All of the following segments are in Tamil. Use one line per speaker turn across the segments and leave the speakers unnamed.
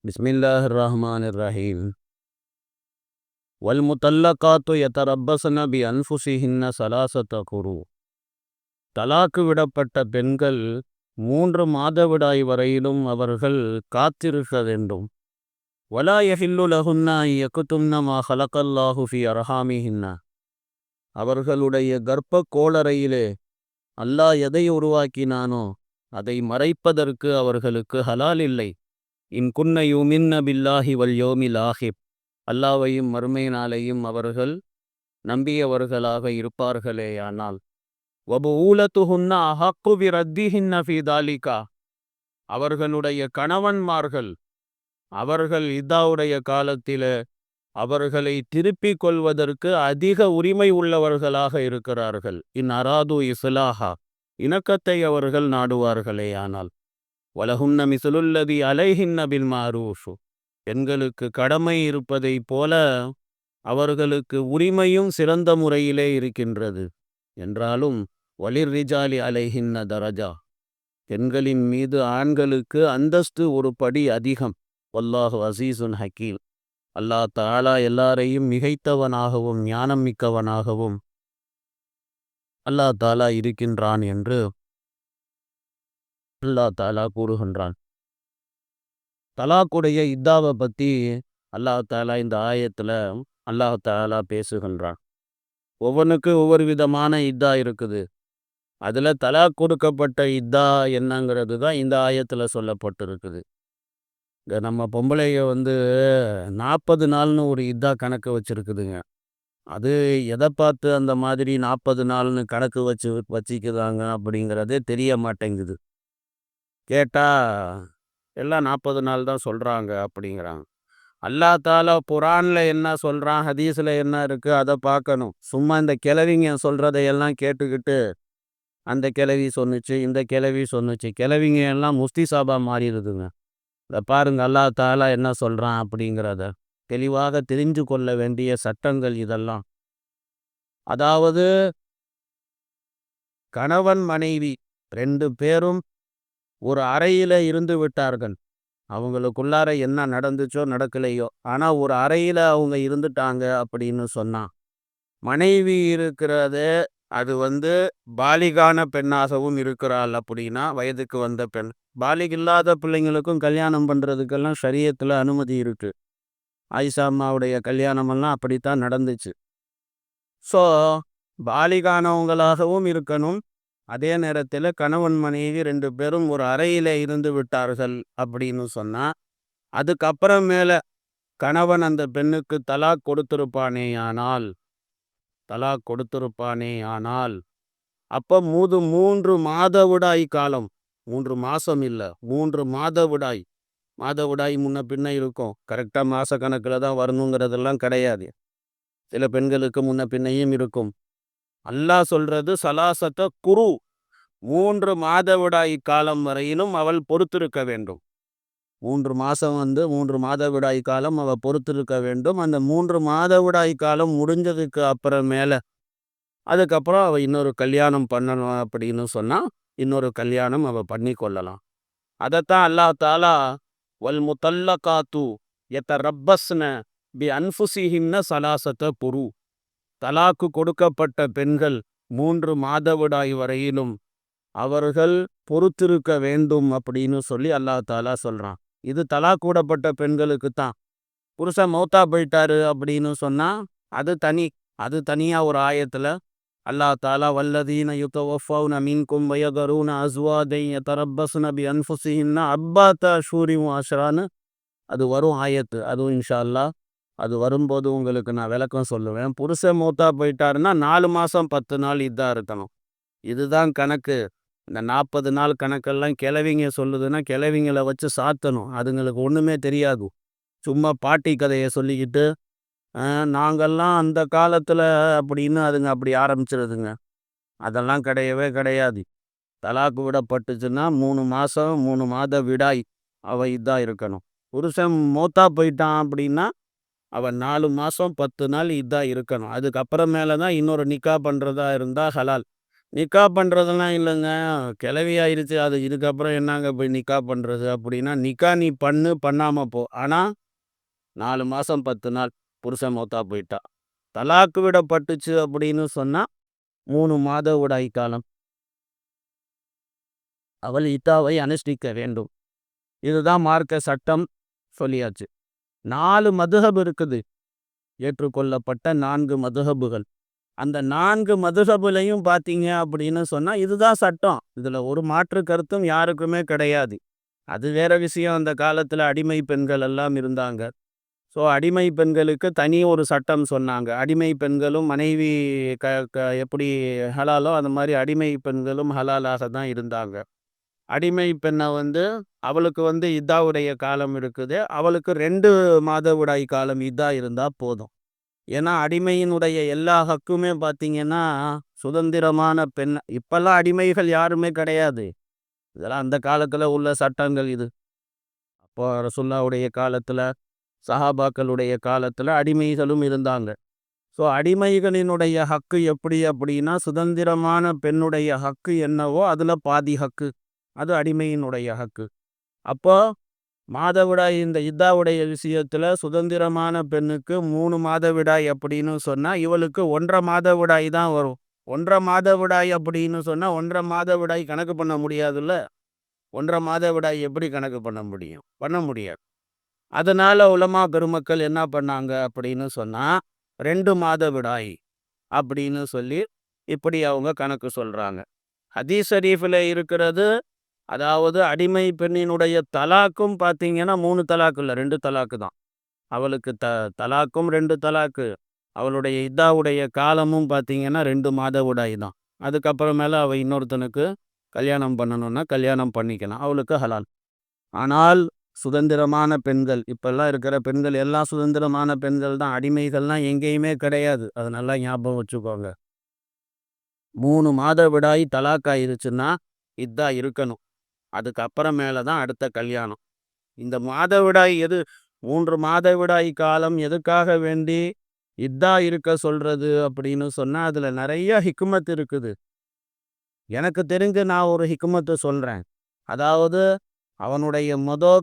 பிஸ்மில்லாஹிர் ரஹ்மானிர் ரஹீம். வல் முத்தல்லகாத்து யதரப்பஸ்ன பி அன்ஃபுஸிஹின்ன ஸலாஸத குரு. தலாக்கு விடப்பட்ட பெண்கள் 3 மாதவிடாய் வரையிலும் அவர்கள் காத்திருக்க வேண்டும். வலா யஹில்லு லஹுன்ன அன் யக்தும்ன மா ஹலகல்லாஹு ஃபி அர்ஹாமிஹின்ன. அவர்களுடைய கர்ப்ப கோளறையிலே அல்லாஹ் எதை உருவாக்கினானோ அதை மறைப்பதற்கு அவர்களுக்கு ஹலால் இல்லை. இன் குன்ன யுமின்ன பில்லாஹி வல் யௌமில் ஆஹிர். அல்லாஹ்வையும் மறுமை நாளையும் அவர்கள் நம்பியவர்களாக இருப்பார்களேயானால். வபுஊலத்துஹுன்ன அஹக்கு பிரத்திஹின்ன ஃபீ தாலிகா. அவர்களுடைய கணவன்மார்கள் அவர்கள் இதாவுடைய காலத்திலே அவர்களை திருப்பிக் கொள்வதற்கு அதிக உரிமை உள்ளவர்களாக இருக்கிறார்கள். இன் அராது இஸ்லாஹா. இணக்கத்தை அவர்கள் நாடுவார்களேயானால். வலஹுன்ன மிஸ்லுல்லதி அலைஹின்ன பில் மாரூஃப். பெண்களுக்கு கடமை இருப்பதை போல அவர்களுக்கு உரிமையும் சிறந்த முறையிலே இருக்கின்றது. என்றாலும் வலிர் ரிஜாலி அலைஹின்ன தரஜா. பெண்களின் மீது ஆண்களுக்கு அந்தஸ்து ஒரு படி அதிகம். வல்லாஹு அசீசுன் ஹக்கீம். அல்லாஹ் தஆலா எல்லாரையும் மிகைத்தவனாகவும் ஞானம் மிக்கவனாகவும் அல்லாஹ் தஆலா இருக்கின்றான் என்று அல்லாஹ் தஆலா கூறுகின்றான். தலாக்குடைய இத்தாவை பற்றி அல்லாஹ் தஆலா இந்த ஆயத்தில் அல்லாஹ் தஆலா பேசுகின்றான். ஒவ்வொன்றுக்கு ஒவ்வொரு விதமான இதா இருக்குது. அதில் தலாக் கொடுக்கப்பட்ட இதா என்னங்கிறது தான் இந்த ஆயத்தில் சொல்லப்பட்டிருக்குது. இந்த நம்ம பொம்பளைய 40 நாள்னு ஒரு இதா கணக்கு வச்சுருக்குதுங்க. அது எதை பார்த்து அந்த மாதிரி 40 நாள்னு கணக்கு வச்சுக்குதாங்க அப்படிங்கிறதே தெரிய மாட்டேங்குது. கேட்டால் எல்லாம் 40 நாள் தான் சொல்கிறாங்க அப்படிங்கிறாங்க. அல்லாஹ் தஆலா குர்ஆனில் என்ன சொல்கிறான், ஹதீஸில் என்ன இருக்குது அதை பார்க்கணும். சும்மா இந்த கிழவிங்க சொல்கிறதையெல்லாம் கேட்டுக்கிட்டு அந்த கிழவி சொன்னுச்சு, இந்த கிழவி சொன்னுச்சு, கிழவிங்க எல்லாம் முஸ்திசாபா மாறிடுதுங்க. இதை பாருங்க, அல்லாஹ் தஆலா என்ன சொல்கிறான் அப்படிங்கிறத தெளிவாக தெரிஞ்சு கொள்ள வேண்டிய சட்டங்கள் இதெல்லாம். அதாவது கணவன் மனைவி 2 பேரும் ஒரு அறையில் இருந்து விட்டார்கள். அவங்களுக்குள்ளார என்ன நடந்துச்சோ நடக்கலையோ, ஆனால் ஒரு அறையில் அவங்க இருந்துட்டாங்க அப்படின்னு சொன்னா, மனைவி இருக்கிறது அது பாலிகான பெண்ணாகவும் இருக்கிறாள் அப்படின்னா வயதுக்கு வந்த பெண். பாலிகில்லாத பிள்ளைங்களுக்கும் கல்யாணம் பண்ணுறதுக்கெல்லாம் ஷரியத்தில் அனுமதி இருக்கு. ஆயிஷா அம்மாவுடைய கல்யாணமெல்லாம் அப்படித்தான் நடந்துச்சு. ஸோ பாலிகானவங்களாகவும் இருக்கணும். அதே நேரத்தில் கணவன் மனைவி 2 பேரும் ஒரு அறையில் இருந்து விட்டார்கள் அப்படின்னு சொன்னால், அதுக்கப்புறமேல கணவன் அந்த பெண்ணுக்கு தலாக் கொடுத்திருப்பானே ஆனால் அப்போ 3 மாதவிடாய் காலம், 3 மாதம் இல்லை, 3 மாதவிடாய் முன்ன பின்ன இருக்கும். கரெக்டாக மாத கணக்கில் தான் வரணுங்கிறதெல்லாம் கிடையாது. சில பெண்களுக்கு முன்ன பின்னையும் இருக்கும். அல்லாஹ் சொல்றது சலாசத்த குரு. 3 மாதவிடாய் காலம் வரையிலும் அவள் பொறுத்திருக்க வேண்டும். 3 மாதம் 3 மாதவிடாய் காலம் அவள் பொறுத்திருக்க வேண்டும். அந்த 3 மாதவிடாய் காலம் முடிஞ்சதுக்கு அப்புறமேல அதுக்கப்புறம் அவள் இன்னொரு கல்யாணம் பண்ணணும் அப்படின்னு சொன்னால் இன்னொரு கல்யாணம் அவள் பண்ணி கொள்ளலாம். அதைத்தான் அல்லாஹ் தஆலா வல் முத்தல்லகாத்து யதரப்பஸ்ன பி அன்ஃபுஸிஹின்ன ஸலாஸத குரு. தலாக்கு கொடுக்கப்பட்ட பெண்கள் 3 மாதவிடாய் வரையிலும் அவர்கள் பொறுத்திருக்க வேண்டும் அப்படின்னு சொல்லி அல்லாஹ் தஆலா சொல்கிறான். இது தலாக் கூடப்பட்ட பெண்களுக்கு தான். புருஷன் மௌத்தா போயிட்டாரு அப்படின்னு சொன்னால் அது தனியாக ஒரு ஆயத்தில் அல்லாஹ் தஆலா வல்லதீன யுதவஃபௌன மின்கும் வயதரூன அஸ்வாஜன் யதரப்பஸ்ன பி அன்ஃபுஸிஹின்ன அர்பஅத அஷ்ஹுரின் வ அஷ்ரான்னு அது வரும் ஆயத்து. அதுவும் இன்ஷா அல்லாஹ் அது வரும்போது உங்களுக்கு நான் விளக்கம் சொல்லுவேன். புருஷன் மௌத்தா போயிட்டாருன்னா 4 மாதம் 10 நாள் இதாக இருக்கணும். இதுதான் கணக்கு. இந்த 40 நாள் கணக்கெல்லாம் கிழவிங்க சொல்லுதுன்னா கிழவிங்களை வச்சு சாத்தணும். அதுங்களுக்கு ஒன்றுமே தெரியாது. சும்மா பாட்டி கதையை சொல்லிக்கிட்டு நாங்கள்லாம் அந்த காலத்தில் அப்படின்னு அதுங்க அப்படி ஆரம்பிச்சிருதுங்க. அதெல்லாம் கிடையவே கிடையாது. தலாக்கு விடப்பட்டுச்சுன்னா 3 மாதம் 3 மாத விடாய் அவள் இதாக இருக்கணும். புருஷன் மௌத்தா போயிட்டான் அப்படின்னா அவன் 4 மாதம் 10 நாள் இதாக இருக்கணும். அதுக்கப்புறமேல தான் இன்னொரு நிக்கா பண்ணுறதா இருந்தால் ஹலால். நிக்கா பண்ணுறதெல்லாம் இல்லைங்க. கிளவி ஆயிருச்சு. அது இதுக்கப்புறம் என்னங்க போய் நிக்கா பண்ணுறது அப்படின்னா, நிக்கா நீ பண்ணு, பண்ணாமல் போ. ஆனால் 4 மாதம் 10 நாள் புருஷன் மௌத்தா போயிட்டா. தலாக்கு விடப்பட்டுச்சு அப்படின்னு சொன்னால் 3 மாதவிடாய் காலம் அவள் இத்தாவை அனுஷ்டிக்க வேண்டும். இதுதான் மார்க்க சட்டம் சொல்லியாச்சு. 4 மதுஹப் இருக்குது. ஏற்றுக்கொள்ளப்பட்ட 4 மதுஹபுகள். அந்த 4 மதுஹபுலையும் பார்த்தீங்க அப்படின்னு சொன்னா இதுதான் சட்டம். இதுல ஒரு மாற்று கருத்தும் யாருக்குமே கிடையாது. அது வேற விஷயம். அந்த காலத்துல அடிமை பெண்கள் எல்லாம் இருந்தாங்க. ஸோ அடிமை பெண்களுக்கு தனி ஒரு சட்டம் சொன்னாங்க. அடிமை பெண்களும் மனைவி க க எப்படி ஹலாலோ அந்த மாதிரி அடிமை பெண்களும் ஹலாலாக தான் இருந்தாங்க. அடிமை பெண்ணை அவளுக்கு இதாவுடைய காலம் இருக்குது. அவளுக்கு 2 மாதவிடாய் காலம் இதா இருந்தா போதும். ஏன்னா அடிமையினுடைய எல்லா ஹக்குமே பார்த்தீங்கன்னா சுதந்திரமான பெண். இப்பெல்லாம் அடிமைகள் யாருமே கிடையாது. இதெல்லாம் அந்த காலத்துல உள்ள சட்டங்கள் இது. அப்போ ரசூலுல்லாஹ்வுடைய காலத்துல, சஹாபாக்களுடைய காலத்துல அடிமைகளும் இருந்தாங்க. ஸோ அடிமைகளினுடைய ஹக்கு எப்படி அப்படின்னா, சுதந்திரமான பெண்ணுடைய ஹக்கு என்னவோ அதுல பாதி ஹக்கு. அது அடிமையினுடைய ஹக்கு. அப்போ மாதவிடாய் இந்த இத்தாவுடைய விஷயத்துல சுதந்திரமான பெண்ணுக்கு 3 மாதவிடாய் அப்படின்னு சொன்னா இவளுக்கு 1.5 மாதவிடாய் தான் வரும். 1.5 மாதவிடாய் அப்படின்னு சொன்னா 1.5 மாதவிடாய் கணக்கு பண்ண முடியாதுல்ல. 1.5 மாதவிடாய் எப்படி கணக்கு பண்ண முடியும்? பண்ண முடியாது. அதனால உலமா பெருமக்கள் என்ன பண்ணாங்க அப்படின்னு சொன்னா 2 மாதவிடாய் அப்படின்னு சொல்லி இப்படி அவங்க கணக்கு சொல்றாங்க. ஹதீஸ் ஷரீஃபில் இருக்கிறது. அதாவது அடிமை பெண்ணினுடைய தலாக்கும் பார்த்தீங்கன்னா 3 தலாக்கு இல்லை, 2 தலாக்கு தான். அவளுக்கு தலாக்கும் 2 தலாக்கு. அவளுடைய இதாவுடைய காலமும் பார்த்தீங்கன்னா 2 மாதவிடாய் தான். அதுக்கப்புறமேல அவள் இன்னொருத்தனுக்கு கல்யாணம் பண்ணணும்னா கல்யாணம் பண்ணிக்கலாம். அவளுக்கு ஹலால். ஆனால் சுதந்திரமான பெண்கள், இப்பெல்லாம் இருக்கிற பெண்கள் எல்லாம் சுதந்திரமான பெண்கள் தான். அடிமைகள்லாம் எங்கேயுமே கிடையாது. அது நல்லா ஞாபகம் வச்சுக்கோங்க. 3 மாதவிடாய் தலாக் ஆயிருச்சுன்னா இதா இருக்கணும். அதுக்கப்புறமேல தான் அடுத்த கல்யாணம். இந்த மாதவிடாய் 3 மாதவிடாய் காலம் எதுக்காக வேண்டி இதா இருக்க சொல்றது அப்படின்னு சொன்னா அதுல நிறைய ஹிக்மத் இருக்குது. எனக்கு தெரிஞ்சு நான் ஒரு ஹிக்மத்தை சொல்றேன். அதாவது அவனுடைய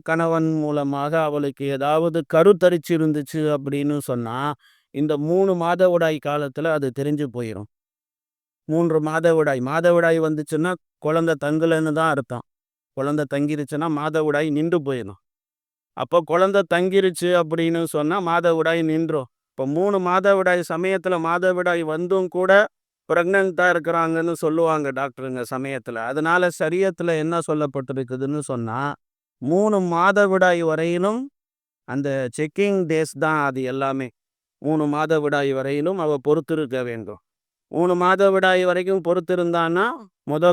கணவன் மூலமாக அவளுக்கு ஏதாவது கருத்தரிச்சு இருந்துச்சு அப்படின்னு சொன்னா இந்த 3 மாதவிடாய் காலத்துல அது தெரிஞ்சு போயிடும். 3 மாதவிடாய் வந்துச்சுன்னா குழந்தை தங்கலைன்னு தான் அர்த்தம். குழந்தை தங்கிருச்சுன்னா மாதவிடாய் நின்று போயிடும். அப்போ குழந்தை தங்கிருச்சு அப்படின்னு சொன்னா மாதவிடாய் நின்றும். இப்போ 3 மாதவிடாய் சமயத்துல மாதவிடாய் வந்தும் கூட பிரெக்னெண்டா இருக்கிறாங்கன்னு சொல்லுவாங்க டாக்டருங்க சமயத்துல. அதனால சரியத்துல என்ன சொல்லப்பட்டிருக்குதுன்னு சொன்னா 3 மாதவிடாய் வரையிலும் அந்த செக்கிங் டேஸ் தான் அது எல்லாமே. 3 மாதவிடாய் வரையிலும் அவ பொறுத்திருக்க வேண்டும். 3 மாதவிடாய் வரைக்கும் பொறுத்திருந்தான்னா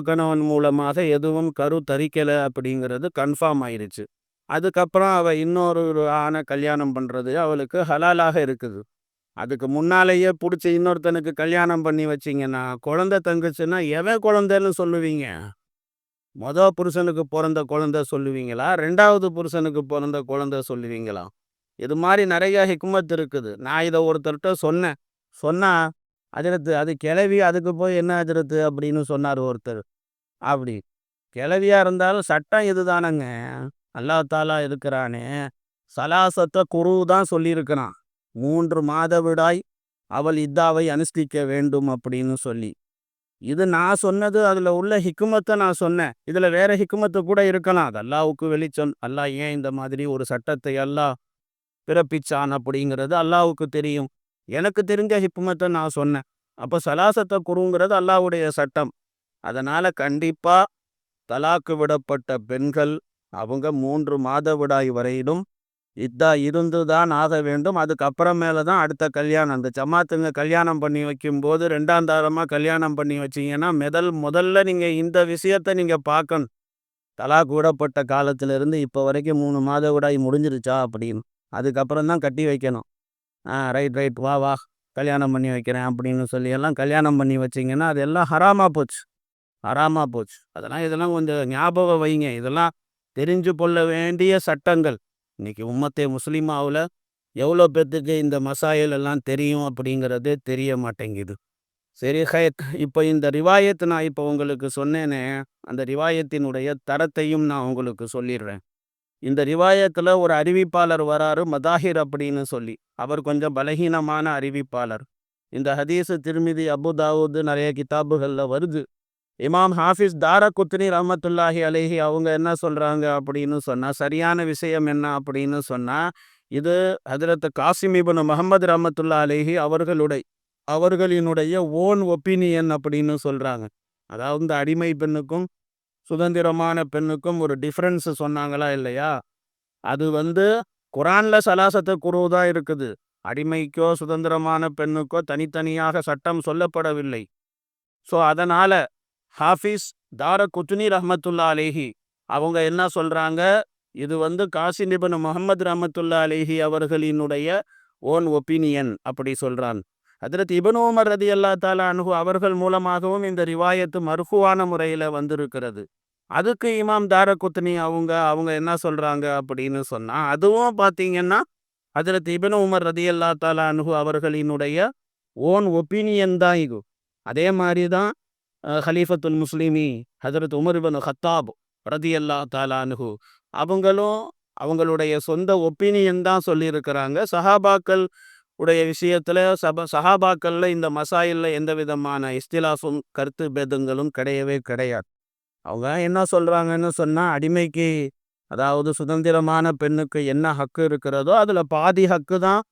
கணவன் மூலமாக எதுவும் கரு தரிக்கலை அப்படிங்கிறது கன்ஃபார்ம் ஆயிருச்சு. அதுக்கப்புறம் அவ இன்னொரு ஆணை கல்யாணம் பண்றது அவளுக்கு ஹலாலாக இருக்குது. அதுக்கு முன்னாலேயே பிடிச்சி இன்னொருத்தனுக்கு கல்யாணம் பண்ணி வச்சிங்கன்னா குழந்தை தங்குச்சுன்னா எவன் குழந்தைன்னு சொல்லுவீங்க? புருஷனுக்கு பிறந்த குழந்தை சொல்லுவீங்களா? 2வது புருஷனுக்கு பிறந்த குழந்தை சொல்லுவீங்களா? இது மாதிரி நிறைய ஹிக்மத் இருக்குது. நான் இதை ஒருத்தர்கிட்ட சொன்னேன். சொன்னா ஹஜ்ரத்து அது கிளவி, அதுக்கு போய் என்ன ஹஜ்ரத்து அப்படின்னு சொன்னார் ஒருத்தர். அப்படி கிளவியா இருந்தாலும் சட்டம் இதுதானங்க. அல்லாஹ் தாலா இருக்கிறானே சலாசத்த குரு தான் சொல்லியிருக்கிறான். 3 மாதவிடாய் அவள் இத்தாவை அனுஷ்டிக்க வேண்டும் அப்படின்னு சொல்லி. இது நான் சொன்னது. அதுல உள்ள ஹிக்குமத்தை நான் சொன்னேன். இதுல வேற ஹிக்குமத்து கூட இருக்கலாம். அது அல்லாஹ்வுக்கு வெளிச்சம். அல்லாஹ் ஏன் இந்த மாதிரி ஒரு சட்டத்தை அல்லாஹ் பிறப்பிச்சான் அப்படிங்கிறது அல்லாஹ்வுக்கு தெரியும். எனக்கு தெரிஞ்ச ஹிக்குமத்தை நான் சொன்னேன். அப்போ சலாசத்தை குருங்கிறது அல்லாஹ்வுடைய சட்டம். அதனால கண்டிப்பா தலாக்கு விடப்பட்ட பெண்கள் அவங்க 3 மாதவிடாய் வரையிலும் இதா இருந்து தான் ஆக வேண்டும். அதுக்கப்புறமேல தான் அடுத்த கல்யாணம். அந்த ஜமாத்துங்க கல்யாணம் பண்ணி வைக்கும்போது 2ஆம் தாரமா கல்யாணம் பண்ணி வச்சிங்கன்னா முதல்ல நீங்க இந்த விஷயத்தை நீங்க பார்க்கணும். தலாக்கு விடப்பட்ட காலத்திலிருந்து இப்போ வரைக்கும் 3 மாதவிடாய் முடிஞ்சிருச்சா அப்படின்னு. அதுக்கப்புறம் தான் கட்டி வைக்கணும். ரைட் வா வா கல்யாணம் பண்ணி வைக்கிறேன் அப்படின்னு சொல்லி எல்லாம் கல்யாணம் பண்ணி வச்சிங்கன்னா அது எல்லாம் ஹராமா போச்சு. ஹராமா போச்சு. இதெல்லாம் கொஞ்சம் ஞாபகம் வைங்க. இதெல்லாம் தெரிஞ்சு கொள்ள வேண்டிய சட்டங்கள். இன்னைக்கு உம்மத்தே முஸ்லிமாவில் எவ்வளோ பேர்த்துக்கு இந்த மசாயில் எல்லாம் தெரியும் அப்படிங்கிறதே தெரிய மாட்டேங்குது. சரி ஹைர். இப்போ இந்த ரிவாயத் நான் இப்போ உங்களுக்கு சொன்னேனே, அந்த ரிவாயத்தினுடைய தரத்தையும் நான் உங்களுக்கு சொல்லிடுறேன். இந்த ரிவாயத்தில் ஒரு அறிவிப்பாளர் வராரு, மதாஹிர் அப்படின்னு சொல்லி. அவர் கொஞ்சம் பலகீனமான அறிவிப்பாளர். இந்த ஹதீஸு திருமிதி, அபு தாவூது நிறைய கிதாபுகளில் வருது. இமாம் ஹாஃபிஸ் தாரகுத்னி ரஹ்மத்துல்லாஹி அலைஹி அவங்க என்ன சொல்றாங்க அப்படின்னு சொன்னா, சரியான விஷயம் என்ன அப்படின்னு சொன்னா, இது ஹஜ்ரத் காசிம் இப்னு முஹம்மது ரஹ்மத்துல்லாஹி அலைஹி அவர்களினுடைய ஓன் ஒப்பீனியன் அப்படின்னு சொல்றாங்க. அதாவது இந்த அடிமை பெண்ணுக்கும் சுதந்திரமான பெண்ணுக்கும் ஒரு டிஃப்ரென்ஸ் சொன்னாங்களா இல்லையா? அது குரான்ல சலாசத்து குரு தான் இருக்குது. அடிமைக்கோ சுதந்திரமான பெண்ணுக்கோ தனித்தனியாக சட்டம் சொல்லப்படவில்லை. ஸோ அதனால ஹாஃபிஸ் தாரகுத்னி ரஹ்மத்துல்லா அலைஹி அவங்க என்ன சொல்றாங்க, இது காசிம் இப்னு முஹம்மது ரஹ்மத்துல்லா அலைஹி அவர்களினுடைய ஓன் ஒப்பீனியன் அப்படி சொல்றான். ஹஜ்ரத் இப்னு உமர் ரலியல்லாஹு தஆலா அன்ஹு அவர்கள் மூலமாகவும் இந்த ரிவாயத்து மர்ஃபுவான முறையில் வந்திருக்கிறது. அதுக்கு இமாம் தாரகுத்னி அவங்க என்ன சொல்றாங்க அப்படின்னு சொன்னா, அதுவும் பார்த்தீங்கன்னா ஹஜ்ரத் இப்னு உமர் ரலியல்லாஹு தஆலா அன்ஹு அவர்களினுடைய ஓன் ஒப்பீனியன் தான் இது. அதே மாதிரி தான் ஹலீஃபத்துல் முஸ்லிமி ஹஜ்ரத் உமர் இப்னு ஹத்தாப் ரலியல்லாஹு தஆலா அன்ஹு அவங்களும் அவங்களுடைய சொந்த ஒப்பீனியன் தான் சொல்லியிருக்கிறாங்க. சஹாபாக்கள் உடைய விஷயத்துல சஹாபாக்கள்ல இந்த மசாயில்ல எந்த விதமான இஸ்திலாஃபும் கருத்து பேதங்களும் கிடையவே கிடையாது. அவங்க என்ன சொல்றாங்கன்னு சொன்னா, அடிமைக்கு அதாவது சுதந்திரமான பெண்ணுக்கு என்ன ஹக்கு இருக்கிறதோ அதுல பாதி ஹக்கு தான்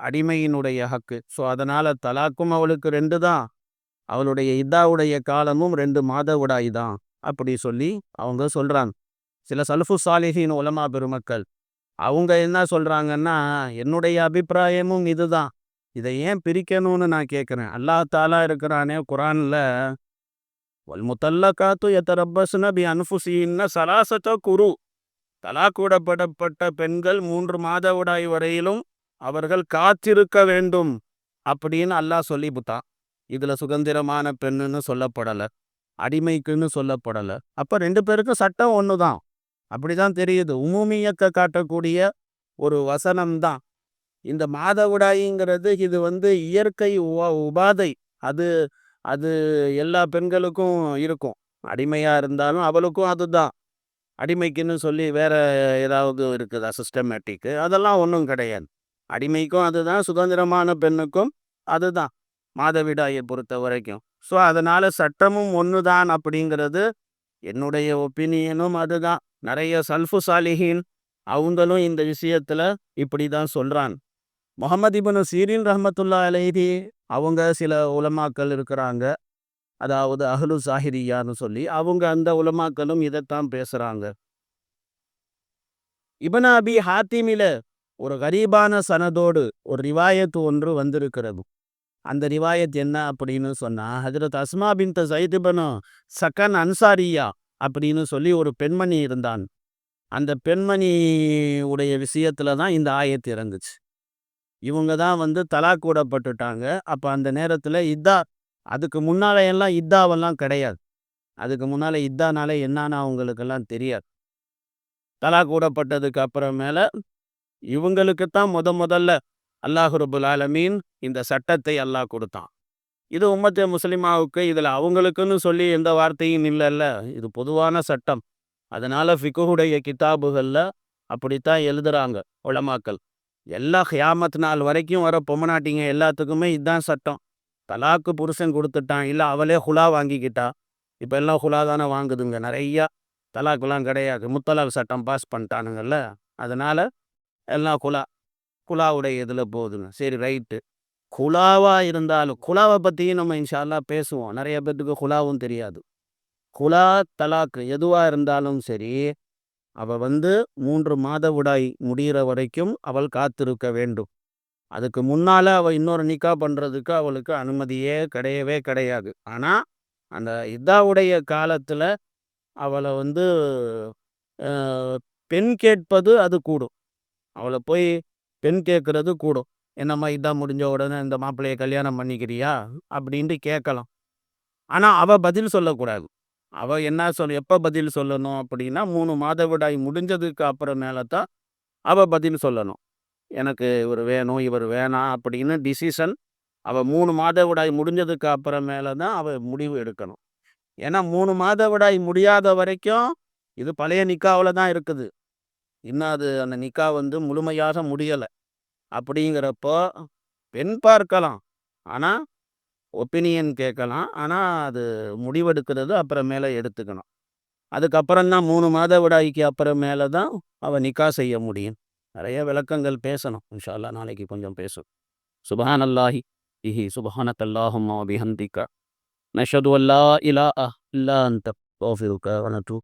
அடிமையினுடைய ஹக்கு. ஸோ அதனால தலாக்கும் அவளுக்கு 2 தான், அவளுடைய இதாவுடைய காலமும் 2 மாதவிடாய் தான் அப்படி சொல்லி அவங்க சொல்றாங்க. சில சலஃபு சாலிஹீன் உலமா பெருமக்கள் அவங்க என்ன சொல்றாங்கன்னா, என்னுடைய அபிப்பிராயமும் இதுதான். இதை ஏன் பிரிக்கணும்னு நான் கேட்குறேன். அல்லாஹ் தாலா இருக்கிறானே குரான்ல, வல் முத்தல்லகாத்து யதரப்பஸ்ன பி அன்ஃபுசிஹின்ன ஸலாஸத குரு. தலாக்கூடப்படப்பட்ட பெண்கள் 3 மாதவிடாய் வரையிலும் அவர்கள் காத்திருக்க வேண்டும் அப்படின்னு அல்லாஹ் சொல்லிவிட்டான். இதுல சுதந்திரமான பெண்ணுன்னு சொல்லப்படலை, அடிமைக்குன்னு சொல்லப்படலை. அப்போ 2 பேருக்கும் சட்டம் ஒன்று தான். அப்படிதான் தெரியுது. உமூமியத்தை காட்டக்கூடிய ஒரு வசனம் தான் இந்த மாதவிடாய்ங்கிறது. இது இயற்கை உபாதை. அது அது எல்லா பெண்களுக்கும் இருக்கும். அடிமையா இருந்தாலும் அவளுக்கும் அதுதான். அடிமைக்குன்னு சொல்லி வேற ஏதாவது இருக்குதா சிஸ்டமேட்டிக்கு? அதெல்லாம் ஒன்றும் கிடையாது. அடிமைக்கும் அதுதான், சுதந்திரமான பெண்ணுக்கும் அதுதான், மாதவிடாயை பொறுத்த வரைக்கும். ஸோ அதனால சட்டமும் ஒன்று தான் அப்படிங்கிறது என்னுடைய ஒப்பீனியனும் அதுதான். நிறைய சல்ஃபு சாலிஹீன் அவங்களும் இந்த விஷயத்துல இப்படி தான் சொல்றான். முஹம்மது இப்னு சீரின் ரஹ்மத்துல்லா அலைஹி அவங்க சில உலமாக்கள் இருக்கிறாங்க, அதாவது அஹ்லு ஸாஹிரியான்னு சொல்லி அவங்க அந்த உலமாக்களும் இதைத்தான் பேசுறாங்க. இப்னு அபி ஹாத்திமில ஒரு கரீபான சனதோடு ஒரு ரிவாயத்து ஒன்று வந்திருக்கிறது. அந்த ரிவாயத் என்ன அப்படின்னு சொன்னா, ஹஜ்ரத் அஸ்மா பின்த் ஸைத் இப்னு சகன் அன்சாரியா அப்படின்னு சொல்லி ஒரு பெண்மணி இருந்தான். அந்த பெண்மணி உடைய விஷயத்துல தான் இந்த ஆயத்து இறங்குச்சு. இவங்க தான் தலாக் கூடப்பட்டுட்டாங்க. அப்போ அந்த நேரத்தில் அதுக்கு முன்னால எல்லாம் இத்தாவெல்லாம் கிடையாது. அதுக்கு முன்னால இத்தானால என்னன்னு அவங்களுக்கெல்லாம் தெரியாது. தலாக் கூடப்பட்டதுக்கு அப்புறமேல இவங்களுக்குத்தான் முதல்ல அல்லாஹ் ரப்புல் ஆலமீன் இந்த சட்டத்தை அல்லாஹ் கொடுத்தான். இது உம்மத்தே முஸ்லிமாவுக்கு இதில் அவங்களுக்குன்னு சொல்லி எந்த வார்த்தையும் இல்லைல்ல, இது பொதுவான சட்டம். அதனால ஃபிக்குஹுடைய கிதாபுகளில் அப்படித்தான் எழுதுறாங்க உலமாக்கள். எல்லா கியாமத் நாள் வரைக்கும் வர பொம்மநாட்டிங்க எல்லாத்துக்குமே இதுதான் சட்டம். தலாக்கு புருஷன் கொடுத்துட்டான், இல்லை அவளே ஹுலா வாங்கிக்கிட்டா. இப்போ எல்லாம் ஹுலா தானே வாங்குதுங்க நிறையா. தலாக்குலாம் கிடையாது, முத்தலாக் சட்டம் பாஸ் பண்ணிட்டானுங்கல்ல. அதனால எல்லாம் குலாவுடைய இதில் போகுதுங்க. சரி ரைட்டு. குலாவா இருந்தாலும் குலாவை பற்றியும் நம்ம இன்ஷா அல்லாஹ் பேசுவோம். நிறைய பேர்த்துக்கு குலாவும் தெரியாது. குலா தலாக்கு எதுவாக இருந்தாலும் சரி, அவள் 3 மாதவிடாய் முடிகிற வரைக்கும் அவள் காத்திருக்க வேண்டும். அதுக்கு முன்னால் அவள் இன்னொரு நிக்கா பண்ணுறதுக்கு அவளுக்கு அனுமதியே கிடையவே கிடையாது. ஆனால் அந்த இதாவுடைய காலத்தில் அவளை பெண் கேட்பது அது கூடும். அவளை போய் பெண் கேட்கறது கூடும். என்னம்மா இதான் முடிஞ்ச உடனே இந்த மாப்பிள்ளையை கல்யாணம் பண்ணிக்கிறியா அப்படின்ட்டு கேட்கலாம். ஆனால் அவள் பதில் சொல்லக்கூடாது. அவள் என்ன எப்போ பதில் சொல்லணும் அப்படின்னா, 3 மாதவிடாய் முடிஞ்சதுக்கு அப்புறமேல தான் அவள் பதில் சொல்லணும். எனக்கு இவர் வேணும், இவர் வேணாம் அப்படின்னு டிசிஷன் அவள் 3 மாதவிடாய் முடிஞ்சதுக்கு அப்புறமேல தான் அவள் முடிவு எடுக்கணும். ஏன்னா 3 மாதவிடாய் முடியாத வரைக்கும் இது பழைய நிக்காவில் தான் இருக்குது. இன்னும் அது அந்த நிக்கா முழுமையாக முடியலை. அப்படிங்கிறப்போ பெண் பார்க்கலாம், ஆனால் ஒப்பீனியன் கேட்கலாம். ஆனால் அது முடிவெடுக்கிறது அப்புறமேல எடுத்துக்கணும். அதுக்கப்புறம் தான் 3 மாதவிடாய்க்கு அப்புறமேல தான் அவள் நிக்கா செய்ய முடியும். நிறைய விளக்கங்கள் பேசணும். இன்ஷா அல்லாஹ் நாளைக்கு கொஞ்சம் பேசும். சுப்ஹானல்லாஹி பிஹி சுப்ஹானக்கல்லாஹும்ம வ பிஹம்திக நஷ்ஹது அல்லா இலாஹ இல்லா அன்த நஸ்தக்ஃபிருக வ நத்தூபு